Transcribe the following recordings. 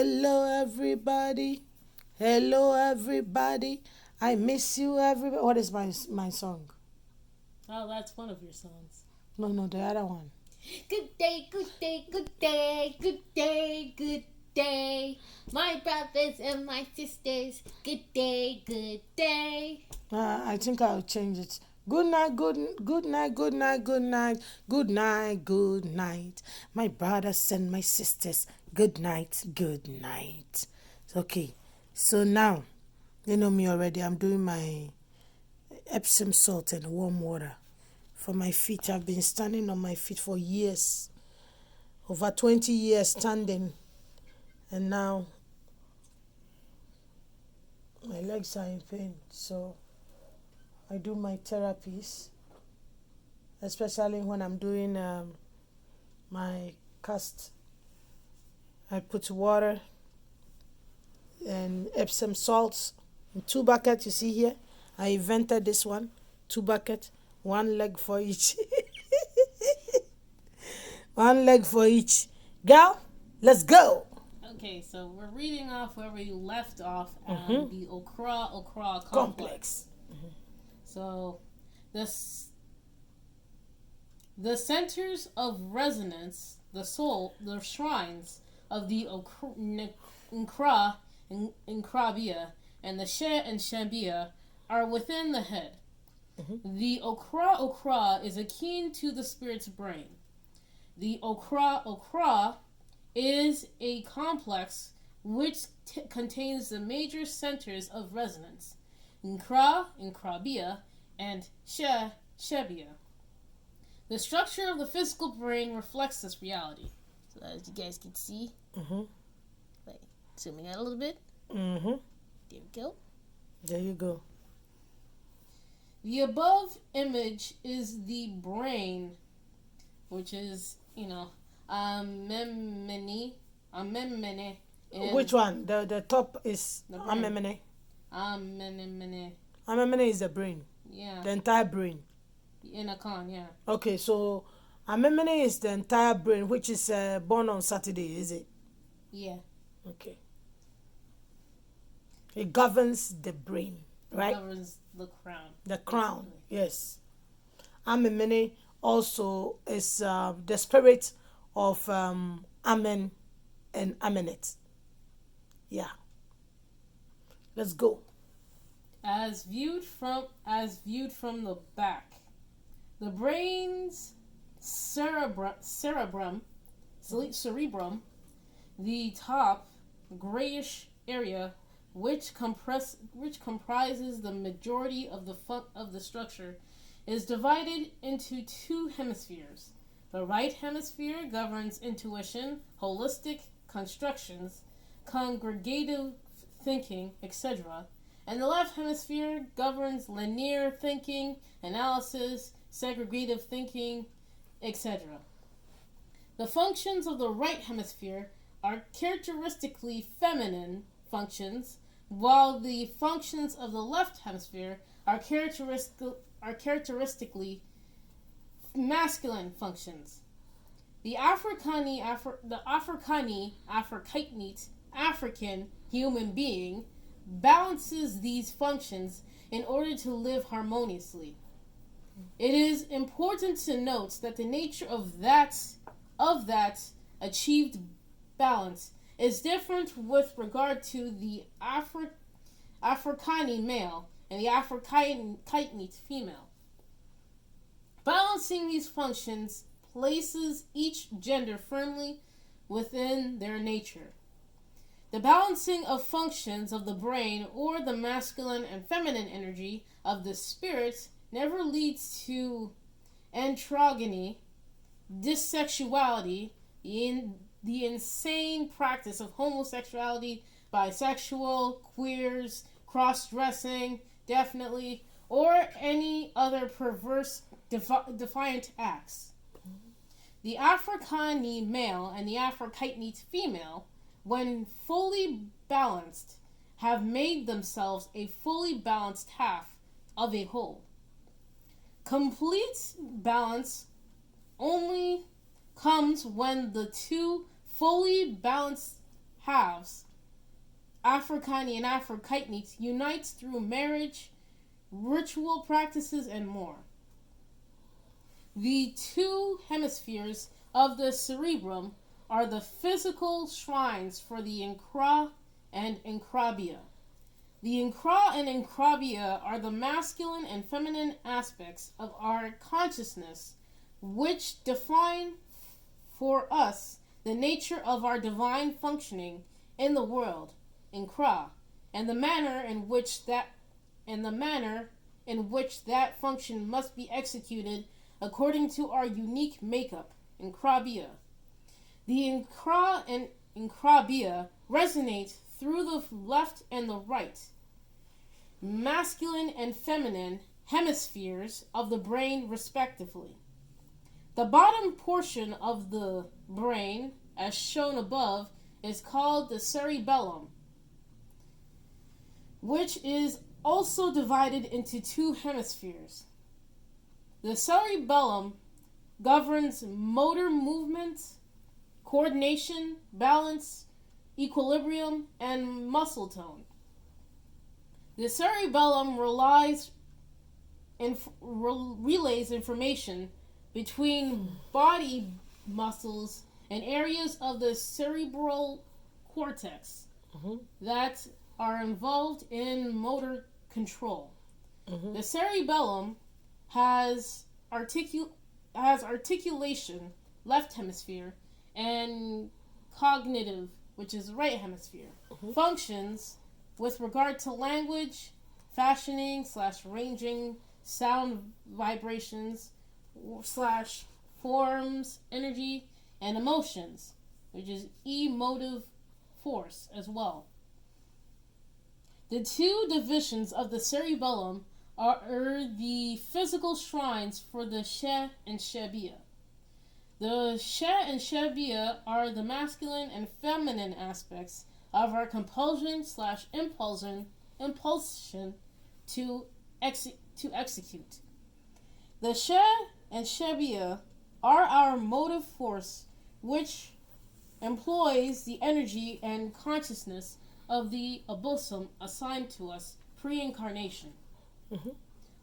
Hello, everybody. Hello, everybody. I miss you, everybody. What is my song? Oh, that's one of your songs. No, no, the other one. Good day, good day, good day, good day, good day. My brothers and my sisters, good day, good day. I think I'll change it. Good night, good night, good night, good night, good night, good night. My brothers and my sisters, good night, good night. Okay, so now, you know me already. I'm doing my Epsom salt and warm water for my feet. I've been standing on my feet for years, over 20 years standing, and now my legs are in pain. So I do my therapies, especially when I'm doing my cast. I put water and Epsom salts in 2 buckets. You see here, I invented this one. 2 buckets, one leg for each. One leg for each. Girl, let's go. Okay, so we're reading off where we left off Mm-hmm. at the Okra complex. Complex. So, this the centers of resonance, the soul, the shrines of the Nkra and Nkrabia and the She and Shambia are within the head. The Okra is akin to the spirit's brain. The Okra is a complex which contains the major centers of resonance, Nkrabia, and Shebia. The structure of the physical brain reflects this reality. So as you guys can see, Mm-hmm. like zooming out a little bit, Mm-hmm. there we go. There you go. The above image is the brain, which is, amemene, Which one? The top is the brain. amemene. Amemene, Amemene is the brain, yeah, the entire brain. in a con, yeah. Okay, so amemene is the entire brain, which is born on Saturday, is it? Yeah, Okay. It governs the brain, right? governs the crown. The crown, Basically. yes. Amemene also is the spirit of Amen and Amenet. Yeah. Let's go. As viewed from the back, the brain's cerebrum, the top grayish area, which comprises the majority of the structure, is divided into two hemispheres. The right hemisphere governs intuition, holistic constructions, congregative thinking, etc., and the left hemisphere governs linear thinking, analysis, segregative thinking, etc. The functions of the right hemisphere are characteristically feminine functions, while the functions of the left hemisphere are characteristically masculine functions. The African human being balances these functions in order to live harmoniously. It is important to note that the nature of that achieved balance is different with regard to the Afrikani male and the Afrikanite female. Balancing these functions places each gender firmly within their nature. The balancing of functions of the brain or the masculine and feminine energy of the spirit never leads to androgyny, dissexuality, the insane practice of homosexuality, bisexual, queers, cross-dressing, definitely, or any other perverse defiant acts. The Afrikani male and the Afrikanite female, when fully balanced, have made themselves a fully balanced half of a whole. Complete balance only comes when the two fully balanced halves, Afrikani and Afrokytene, unites through marriage, ritual practices, and more. The two hemispheres of the cerebrum are the physical shrines for the Nkra and Nkrabia. The Nkra and Nkrabia are the masculine and feminine aspects of our consciousness, which define for us the nature of our divine functioning in the world, Nkra, and the manner in which that function must be executed according to our unique makeup, Nkrabia. The Nkra and Nkrabia resonate through the left and the right, masculine and feminine hemispheres of the brain, respectively. The bottom portion of the brain, as shown above, is called the cerebellum, which is also divided into two hemispheres. The cerebellum governs motor movement, coordination, balance, equilibrium, and muscle tone. The cerebellum relays information between body muscles and areas of the cerebral cortex that are involved in motor control. The cerebellum has articulation, left hemisphere, and cognitive, which is right hemisphere, functions with regard to language, fashioning / ranging, sound vibrations / forms, energy, and emotions, which is emotive force as well. The two divisions of the cerebellum are the physical shrines for the She and Shebia. The She and Shebia are the masculine and feminine aspects of our compulsion / impulsion to execute. The She and Shebia are our motive force, which employs the energy and consciousness of the abosum assigned to us pre-incarnation.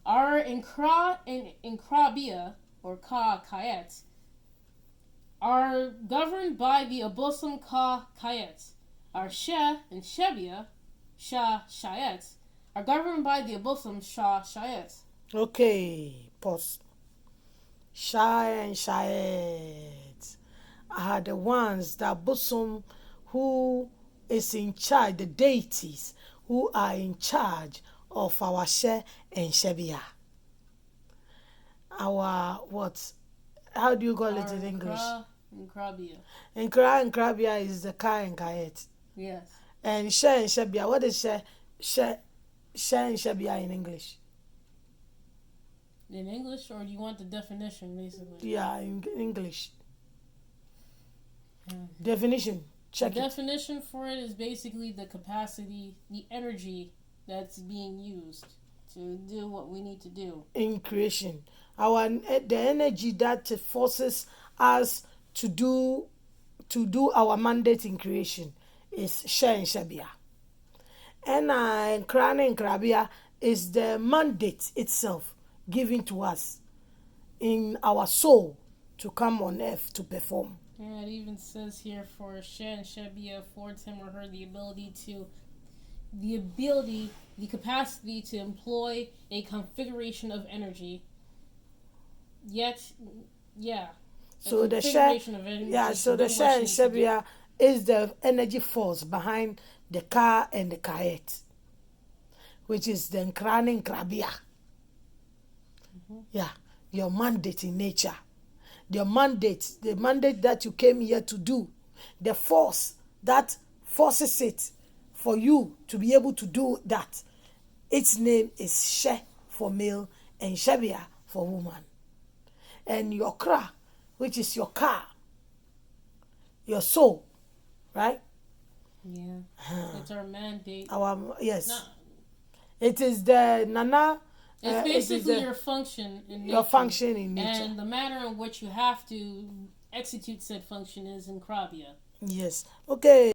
Our Nkra and Nkrabia, or Ka Kayet, are governed by the abosum Ka Kayet. Our She and Shebia, Sha Shayet, are governed by the abosum Sha Shayet. Okay, pause. Shy and Shayet are the ones that bosom who is in charge, the deities who are in charge of our She and Shebia. Our what? How do you call it in English? Nkrabia. Nkra and Krabia is the Ka and Kayet. Yes. And She and Shebia, what is She and Shebia in English? In English, or do you want the definition, basically? Yeah, in English. Definition. Check The it. definition for it is basically the capacity, the energy that's being used to do what we need to do. In creation. The energy that forces us to do our mandate in creation is She and Shebia. And Nkra and Nkrabia is the mandate itself given to us in our soul to come on earth to perform. Yeah, it even says here for She and Shebia affords him or her the capacity to employ a configuration of energy. Yet, yeah. So the She and Shebia is the energy force behind the Ka and the Kayet, which is the Nkra and Nkrabia. Yeah, your mandate in nature. The mandate that you came here to do, the force that forces it for you to be able to do that. Its name is She for male and Shebia for woman. And your Kra, which is your Ka, your soul, right? Yeah, it's our mandate. Yes. No. It is the Nana. It's basically your function in nature. Your function in nature. And the manner in which you have to execute said function is in Nkrabia. Yes. Okay.